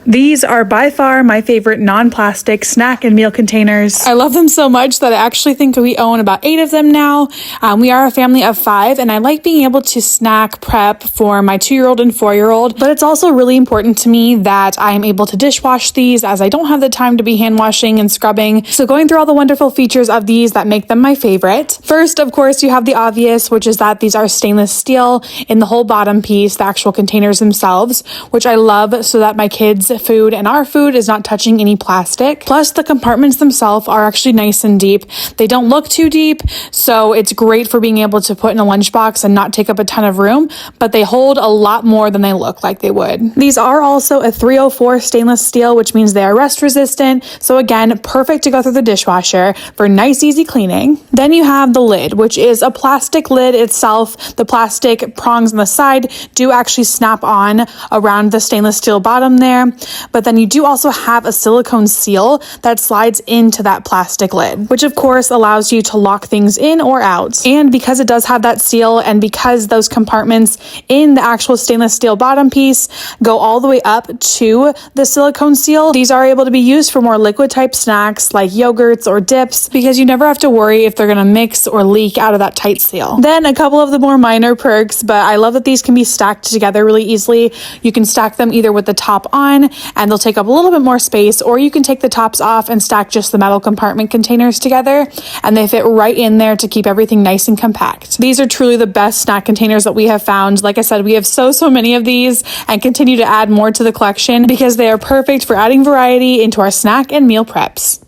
These are by far my favorite non-plastic snack and meal containers. I love them so much that I actually think we own about 8 of them now. We are a family of 5, and I like being able to snack prep for my 2-year-old and 4-year-old, but it's also really important to me that I am able to dishwash these, as I don't have the time to be hand washing and scrubbing. So going through all the wonderful features of these that make them my favorite. First, of course, you have the obvious, which is that these are stainless steel in the whole bottom piece, the actual containers themselves, which I love so that my kids' food and our food is not touching any plastic. Plus, the compartments themselves are actually nice and deep. They don't look too deep, so it's great for being able to put in a lunchbox and not take up a ton of room, but they hold a lot more than they look like they would. These are also a 304 stainless steel, which means they are rust resistant, so again, perfect to go through the dishwasher for nice, easy cleaning. Then you have the lid, which is a plastic lid itself. The plastic prongs on the side do actually snap on around the stainless steel bottom there, but then you do also have a silicone seal that slides into that plastic lid, which of course allows you to lock things in or out. And because it does have that seal, and because those compartments in the actual stainless steel bottom piece go all the way up to the silicone seal, these are able to be used for more liquid type snacks like yogurts or dips, because you never have to worry if they're going to mix or leak out of that tight seal. Then a couple of the more minor perks, but I love that these can be stacked together really easily. You can stack them either with the top on, and they'll take up a little bit more space, or you can take the tops off and stack just the metal compartment containers together, and they fit right in there to keep everything nice and compact. These are truly the best snack containers that we have found. Like I said, we have so many of these and continue to add more to the collection because they are perfect for adding variety into our snack and meal preps.